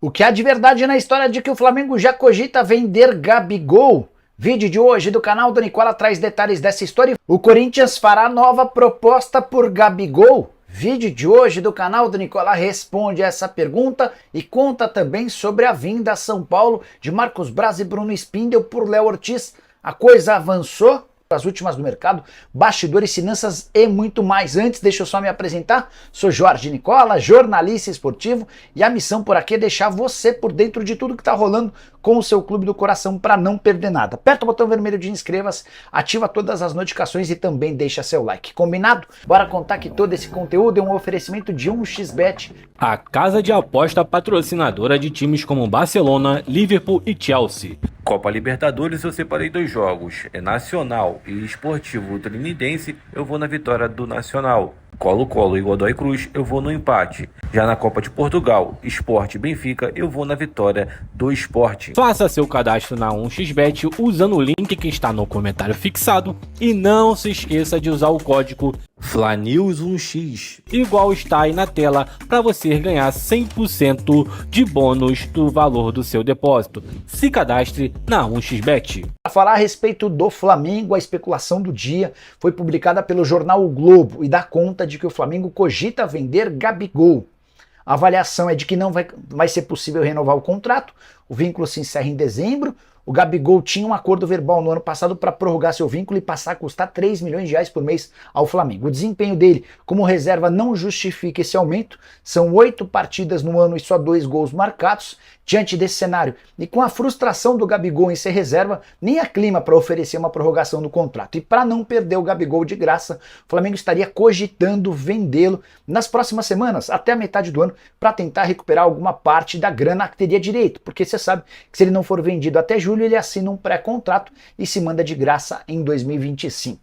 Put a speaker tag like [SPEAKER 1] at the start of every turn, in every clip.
[SPEAKER 1] O que há de verdade na história de que o Flamengo já cogita vender Gabigol? Vídeo de hoje do canal do Nicola traz detalhes dessa história. O Corinthians fará nova proposta por Gabigol? Vídeo de hoje do canal do Nicola responde essa pergunta e conta também sobre a vinda a São Paulo de Marcos Braz e Bruno Spindel por Léo Ortiz. A coisa avançou? As últimas do mercado, bastidores, finanças e muito mais. Antes, deixa eu só me apresentar. Sou Jorge Nicola, jornalista esportivo, e a missão por aqui é deixar você por dentro de tudo que está rolando com o seu clube do coração para não perder nada. Aperta o botão vermelho de inscreva-se, ativa todas as notificações e também deixa seu like. Combinado? Bora contar que todo esse conteúdo é um oferecimento de 1xBet,
[SPEAKER 2] a casa de aposta patrocinadora de times como Barcelona, Liverpool e Chelsea.
[SPEAKER 3] Copa Libertadores eu separei dois jogos, é Nacional e Esportivo Trinidense, eu vou na vitória do Nacional. Colo-Colo e Godoy Cruz, eu vou no empate. Já na Copa de Portugal, Sport e Benfica, eu vou na vitória do Sport.
[SPEAKER 2] Faça seu cadastro na 1xBet usando o link que está no comentário fixado e não se esqueça de usar o código FLANEWS1x, igual está aí na tela, para você ganhar 100% de bônus do valor do seu depósito. Se cadastre na 1xBet.
[SPEAKER 1] Para falar a respeito do Flamengo, a especulação do dia foi publicada pelo jornal O Globo e dá conta de que o Flamengo cogita vender Gabigol. A avaliação é de que não vai ser possível renovar o contrato, o vínculo se encerra em dezembro. O Gabigol tinha um acordo verbal no ano passado para prorrogar seu vínculo e passar a custar 3 milhões de reais por mês ao Flamengo. O desempenho dele como reserva não justifica esse aumento. São 8 partidas no ano e só 2 gols marcados. Diante desse cenário e com a frustração do Gabigol em ser reserva, nem há clima para oferecer uma prorrogação do contrato. E para não perder o Gabigol de graça, o Flamengo estaria cogitando vendê-lo nas próximas semanas, até a metade do ano, para tentar recuperar alguma parte da grana que teria direito. Porque você sabe que se ele não for vendido até julho, ele assina um pré-contrato e se manda de graça em 2025.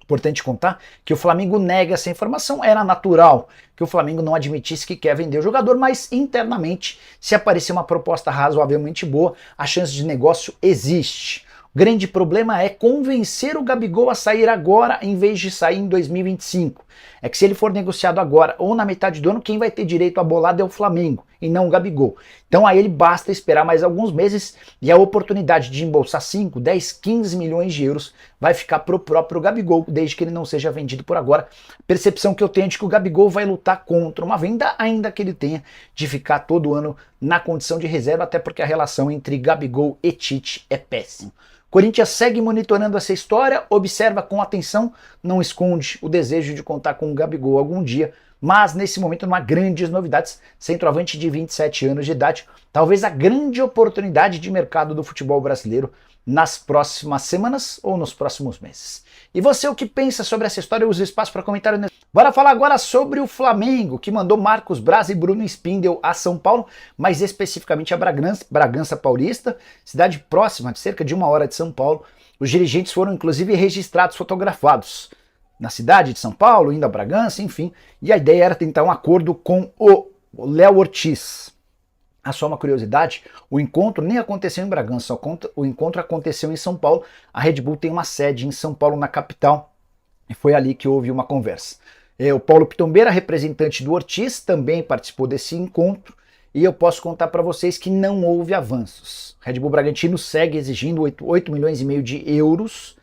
[SPEAKER 1] Importante contar que o Flamengo nega essa informação. Era natural que o Flamengo não admitisse que quer vender o jogador, mas internamente, se aparecer uma proposta razoavelmente boa, a chance de negócio existe. O grande problema é convencer o Gabigol a sair agora em vez de sair em 2025. É que se ele for negociado agora ou na metade do ano, quem vai ter direito à bolada é o Flamengo e não o Gabigol. Então aí ele basta esperar mais alguns meses e a oportunidade de embolsar 5, 10, 15 milhões de euros vai ficar para o próprio Gabigol, desde que ele não seja vendido por agora. Percepção que eu tenho é de que o Gabigol vai lutar contra uma venda, ainda que ele tenha de ficar todo ano na condição de reserva, até porque a relação entre Gabigol e Tite é péssima. Corinthians segue monitorando essa história, observa com atenção, não esconde o desejo de contar com o Gabigol algum dia, mas nesse momento não há grandes novidades. Centroavante de 27 anos de idade, talvez a grande oportunidade de mercado do futebol brasileiro nas próximas semanas ou nos próximos meses. E você, o que pensa sobre essa história? Usa o espaço para comentário. Bora falar agora sobre o Flamengo, que mandou Marcos Braz e Bruno Spindel a São Paulo, mais especificamente a Bragança Paulista, cidade próxima, de cerca de 1 hora de São Paulo. Os dirigentes foram inclusive registrados, fotografados na cidade de São Paulo, indo a Bragança, enfim, e a ideia era tentar um acordo com o Léo Ortiz. Só uma curiosidade, o encontro nem aconteceu em Bragança, o encontro aconteceu em São Paulo. A Red Bull tem uma sede em São Paulo, na capital, e foi ali que houve uma conversa. O Paulo Pitombeira, representante do Ortiz, também participou desse encontro, e eu posso contar para vocês que não houve avanços. Red Bull Bragantino segue exigindo 8 milhões e meio de euros,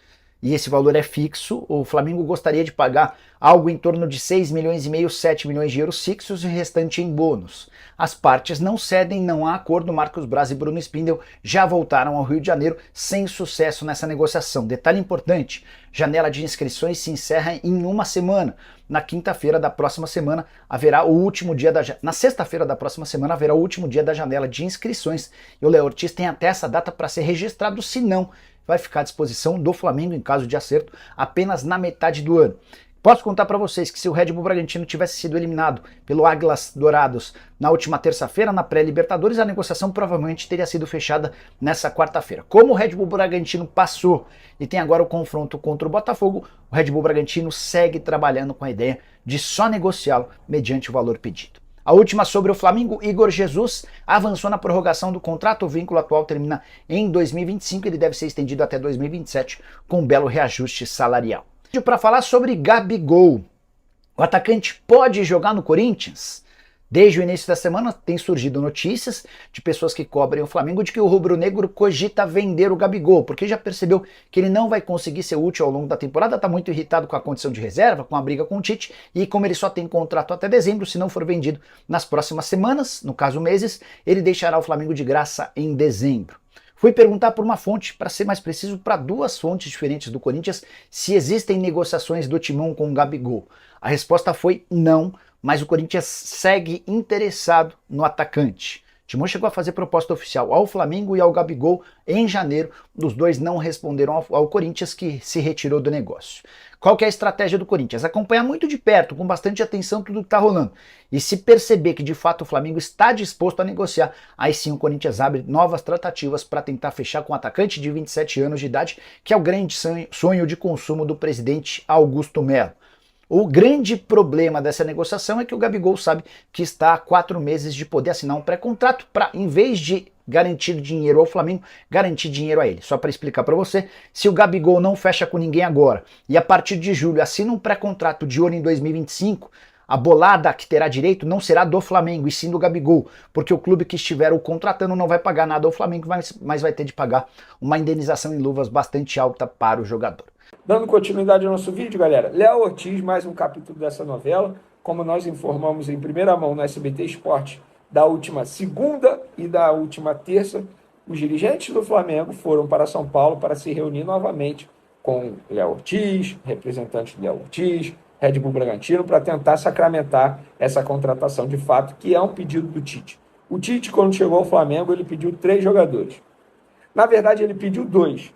[SPEAKER 1] e esse valor é fixo. O Flamengo gostaria de pagar algo em torno de 6 milhões e meio, 7 milhões de euros fixos e o restante em bônus. As partes não cedem, não há acordo. Marcos Braz e Bruno Spindel já voltaram ao Rio de Janeiro sem sucesso nessa negociação. Detalhe importante, janela de inscrições se encerra em uma semana. Na quinta-feira da próxima semana haverá o último dia Na sexta-feira da próxima semana haverá o último dia da janela de inscrições e o Léo Ortiz tem até essa data para ser registrado, se não vai ficar à disposição do Flamengo em caso de acerto apenas na metade do ano. Posso contar para vocês que se o Red Bull Bragantino tivesse sido eliminado pelo Águilas Dourados na última terça-feira, na pré-Libertadores, a negociação provavelmente teria sido fechada nessa quarta-feira. Como o Red Bull Bragantino passou e tem agora o confronto contra o Botafogo, o Red Bull Bragantino segue trabalhando com a ideia de só negociá-lo mediante o valor pedido. A última sobre o Flamengo, Igor Jesus avançou na prorrogação do contrato, o vínculo atual termina em 2025, ele deve ser estendido até 2027 com um belo reajuste salarial. Para falar sobre Gabigol, o atacante pode jogar no Corinthians? Desde o início da semana tem surgido notícias de pessoas que cobrem o Flamengo de que o rubro-negro cogita vender o Gabigol, porque já percebeu que ele não vai conseguir ser útil ao longo da temporada, está muito irritado com a condição de reserva, com a briga com o Tite, e como ele só tem contrato até dezembro, se não for vendido nas próximas semanas, no caso meses, ele deixará o Flamengo de graça em dezembro. Fui perguntar por uma fonte, para ser mais preciso, para duas fontes diferentes do Corinthians, se existem negociações do Timão com o Gabigol. A resposta foi não, mas o Corinthians segue interessado no atacante. O Timão chegou a fazer proposta oficial ao Flamengo e ao Gabigol em janeiro. Os dois não responderam ao Corinthians, que se retirou do negócio. Qual que é a estratégia do Corinthians? Acompanhar muito de perto, com bastante atenção, tudo que está rolando. E se perceber que de fato o Flamengo está disposto a negociar, aí sim o Corinthians abre novas tratativas para tentar fechar com um atacante de 27 anos de idade, que é o grande sonho de consumo do presidente Augusto Melo. O grande problema dessa negociação é que o Gabigol sabe que está há 4 meses de poder assinar um pré-contrato para, em vez de garantir dinheiro ao Flamengo, garantir dinheiro a ele. Só para explicar para você, se o Gabigol não fecha com ninguém agora e a partir de julho assina um pré-contrato de ouro em 2025, a bolada que terá direito não será do Flamengo, e sim do Gabigol, porque o clube que estiver o contratando não vai pagar nada ao Flamengo, mas vai ter de pagar uma indenização em luvas bastante alta para o jogador.
[SPEAKER 4] Dando continuidade ao nosso vídeo, galera, Léo Ortiz, mais um capítulo dessa novela. Como nós informamos em primeira mão no SBT Esporte da última segunda e da última terça, os dirigentes do Flamengo foram para São Paulo para se reunir novamente com Léo Ortiz, representantes do Léo Ortiz, Red Bull Bragantino, para tentar sacramentar essa contratação de fato, que é um pedido do Tite. O Tite, quando chegou ao Flamengo, ele pediu 3 jogadores. Na verdade, ele pediu 2.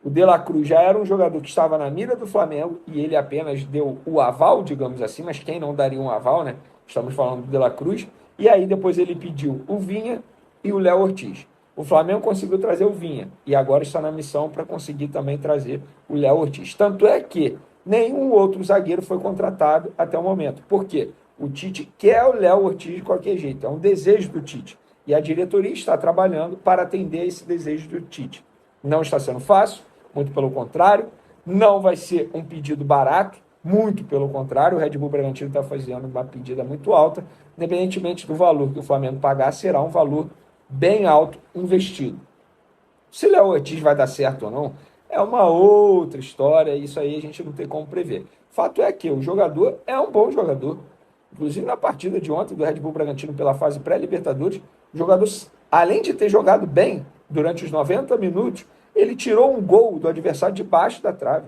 [SPEAKER 4] O De La Cruz já era um jogador que estava na mira do Flamengo e ele apenas deu o aval, digamos assim, mas quem não daria um aval, né? Estamos falando do De La Cruz. E aí depois ele pediu o Vinha e o Léo Ortiz. O Flamengo conseguiu trazer o Vinha e agora está na missão para conseguir também trazer o Léo Ortiz. Tanto é que nenhum outro zagueiro foi contratado até o momento. Por quê? O Tite quer o Léo Ortiz de qualquer jeito, é um desejo do Tite. E a diretoria está trabalhando para atender esse desejo do Tite. Não está sendo fácil. Muito pelo contrário, não vai ser um pedido barato, muito pelo contrário, o Red Bull Bragantino está fazendo uma pedida muito alta, independentemente do valor que o Flamengo pagar, será um valor bem alto investido. Se Léo Ortiz vai dar certo ou não, é uma outra história, isso aí a gente não tem como prever. Fato é que o jogador é um bom jogador, inclusive na partida de ontem do Red Bull Bragantino pela fase pré-Libertadores, o jogador, além de ter jogado bem durante os 90 minutos, ele tirou um gol do adversário debaixo da trave.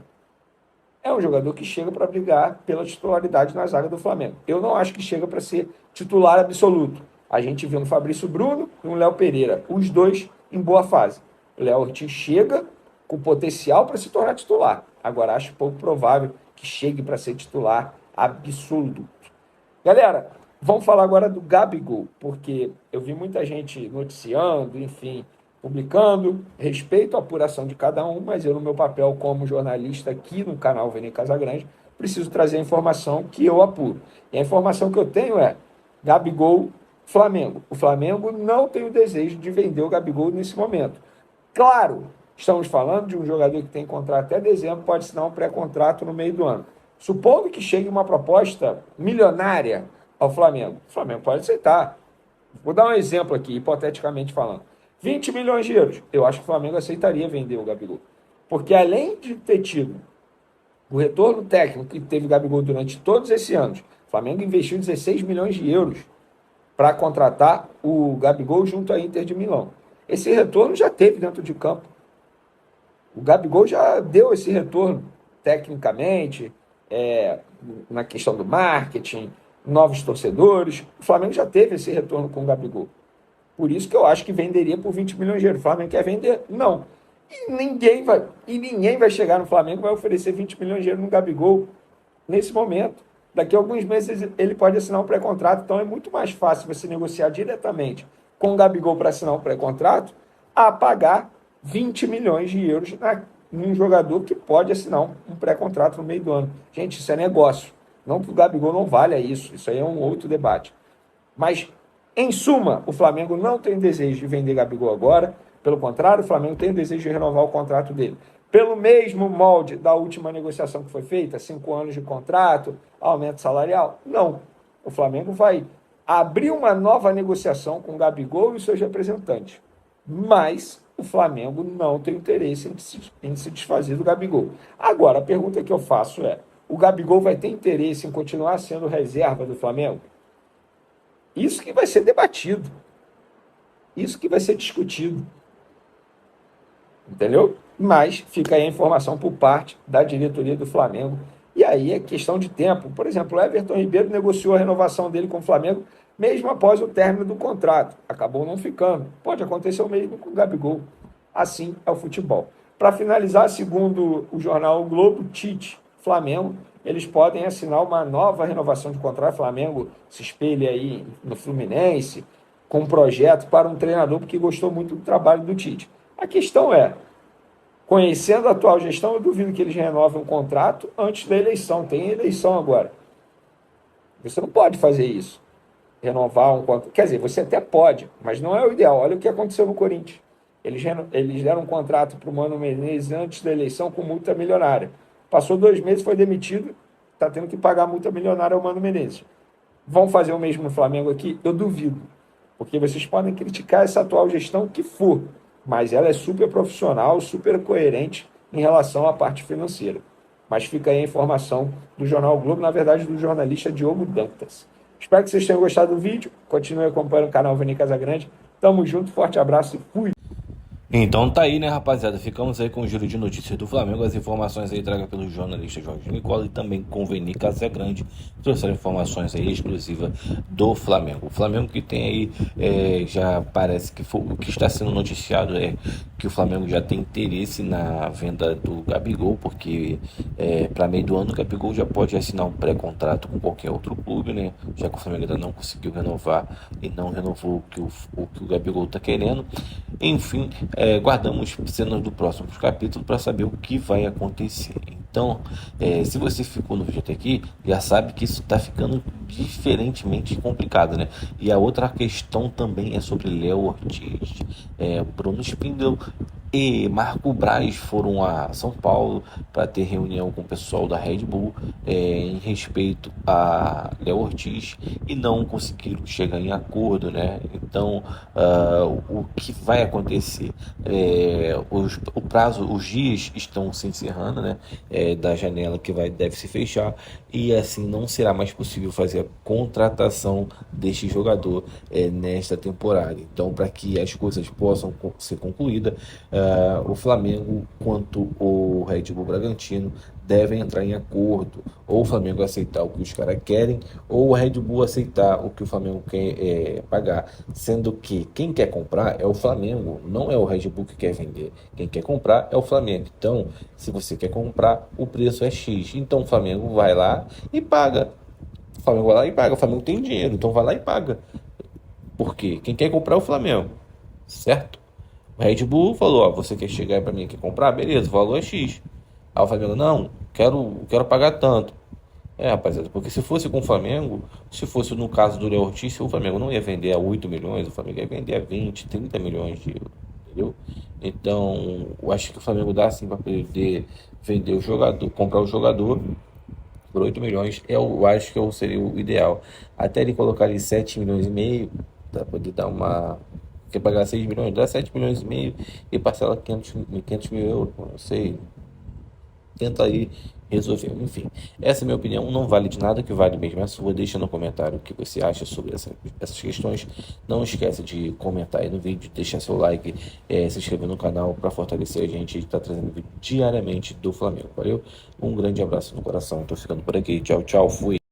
[SPEAKER 4] É um jogador que chega para brigar pela titularidade na zaga do Flamengo. Eu não acho que chega para ser titular absoluto. A gente viu no Fabrício Bruno e no Léo Pereira, os dois em boa fase. O Léo Ortiz chega com potencial para se tornar titular. Agora, acho pouco provável que chegue para ser titular absoluto. Galera, vamos falar agora do Gabigol, porque eu vi muita gente noticiando, enfim, publicando, respeito à apuração de cada um, mas eu, no meu papel como jornalista aqui no canal Vene Casagrande, preciso trazer a informação que eu apuro. E a informação que eu tenho é Gabigol, Flamengo. O Flamengo não tem o desejo de vender o Gabigol nesse momento. Claro, estamos falando de um jogador que tem contrato até dezembro, pode assinar um pré-contrato no meio do ano. Supondo que chegue uma proposta milionária ao Flamengo, o Flamengo pode aceitar. Vou dar um exemplo aqui, hipoteticamente falando. 20 milhões de euros. Eu acho que o Flamengo aceitaria vender o Gabigol. Porque além de ter tido o retorno técnico que teve o Gabigol durante todos esses anos, o Flamengo investiu 16 milhões de euros para contratar o Gabigol junto à Inter de Milão. Esse retorno já teve dentro de campo. O Gabigol já deu esse retorno tecnicamente, na questão do marketing, novos torcedores. O Flamengo já teve esse retorno com o Gabigol. Por isso que eu acho que venderia por 20 milhões de euros. O Flamengo quer vender? Não. E ninguém vai chegar no Flamengo e vai oferecer 20 milhões de euros no Gabigol nesse momento. Daqui a alguns meses ele pode assinar um pré-contrato, então é muito mais fácil você negociar diretamente com o Gabigol para assinar um pré-contrato a pagar 20 milhões de euros num jogador que pode assinar um pré-contrato no meio do ano. Gente, isso é negócio. Não que o Gabigol não valha isso. Isso aí é um outro debate. Mas, em suma, o Flamengo não tem desejo de vender Gabigol agora. Pelo contrário, o Flamengo tem o desejo de renovar o contrato dele. Pelo mesmo molde da última negociação que foi feita, 5 anos de contrato, aumento salarial? Não. O Flamengo vai abrir uma nova negociação com o Gabigol e os seus representantes. Mas o Flamengo não tem interesse em se desfazer do Gabigol. Agora, a pergunta que eu faço é, o Gabigol vai ter interesse em continuar sendo reserva do Flamengo? Isso que vai ser debatido. Isso que vai ser discutido. Entendeu? Mas fica aí a informação por parte da diretoria do Flamengo. E aí é questão de tempo. Por exemplo, o Everton Ribeiro negociou a renovação dele com o Flamengo mesmo após o término do contrato. Acabou não ficando. Pode acontecer o mesmo com o Gabigol. Assim é o futebol. Para finalizar, segundo o jornal o Globo, Tite, Flamengo, eles podem assinar uma nova renovação de contrato. O Flamengo se espelha aí no Fluminense com um projeto para um treinador porque gostou muito do trabalho do Tite. A questão é, conhecendo a atual gestão, eu duvido que eles renovem um contrato antes da eleição. Tem eleição agora. Você não pode fazer isso. Renovar um contrato. Quer dizer, você até pode, mas não é o ideal. Olha o que aconteceu no Corinthians. Eles deram um contrato para o Mano Menezes antes da eleição com multa milionária. Passou 2 meses, foi demitido, está tendo que pagar multa milionária ao Mano Menezes. Vão fazer o mesmo no Flamengo aqui? Eu duvido. Porque vocês podem criticar essa atual gestão que for, mas ela é super profissional, super coerente em relação à parte financeira. Mas fica aí a informação do Jornal o Globo, na verdade do jornalista Diogo Dantas. Espero que vocês tenham gostado do vídeo. Continue acompanhando o canal Vini Casagrande. Tamo junto, forte abraço e fui!
[SPEAKER 3] Então tá aí, né, rapaziada? Ficamos aí com o giro de notícias do Flamengo. As informações aí traga pelo jornalista Jorge Nicola e também com o Vini Casagrande. Trouxeram informações aí exclusivas do Flamengo. O Flamengo que tem aí, já parece que o que está sendo noticiado é que o Flamengo já tem interesse na venda do Gabigol, porque para meio do ano o Gabigol já pode assinar um pré-contrato com qualquer outro clube, né? Já que o Flamengo ainda não conseguiu renovar e não renovou o que o Gabigol está querendo. Enfim, guardamos cenas do próximo capítulo para saber o que vai acontecer. Então, se você ficou no vídeo até aqui, já sabe que isso está ficando diferentemente complicado, né? E a outra questão também é sobre Léo Ortiz. Bruno Spindel e Marco Braz foram a São Paulo para ter reunião com o pessoal da Red Bull em respeito a Léo Ortiz e não conseguiram chegar em acordo, né? Então, o que vai acontecer? O prazo, os dias estão se encerrando, né? Da janela que deve se fechar e assim não será mais possível fazer a contratação deste jogador nesta temporada. Então, para que as coisas possam ser concluídas, o Flamengo quanto o Red Bull Bragantino devem entrar em acordo, ou o Flamengo aceitar o que os caras querem, ou o Red Bull aceitar o que o Flamengo quer pagar, sendo que quem quer comprar é o Flamengo, não é o Red Bull que quer vender, quem quer comprar é o Flamengo. Então, se você quer comprar, o preço é X, então o Flamengo vai lá e paga, o Flamengo tem dinheiro, então vai lá e paga, porque quem quer comprar é o Flamengo, certo? O Red Bull falou, você quer chegar para mim e quer comprar? Beleza, o valor é X. Aí o Flamengo, não, quero pagar tanto. Rapaziada, porque se fosse com o Flamengo, se fosse no caso do Léo Ortiz, o Flamengo não ia vender a 8 milhões, o Flamengo ia vender a 20, 30 milhões de euros, entendeu? Então, eu acho que o Flamengo dá assim para poder vender o jogador, comprar o jogador por 8 milhões, eu acho que seria o ideal. Até ele colocar ali 7 milhões e meio, para poder dar uma... Quer pagar 6 milhões, dá 7 milhões e meio e parcela 500 mil euros, não sei. Tenta aí resolver. Enfim, essa é a minha opinião, não vale de nada, que vale mesmo é a sua. Deixa no comentário o que você acha sobre essas questões. Não esqueça de comentar aí no vídeo, deixar seu like, se inscrever no canal para fortalecer a gente. Está trazendo vídeo diariamente do Flamengo. Valeu? Um grande abraço no coração. Tô ficando por aqui. Tchau, tchau. Fui.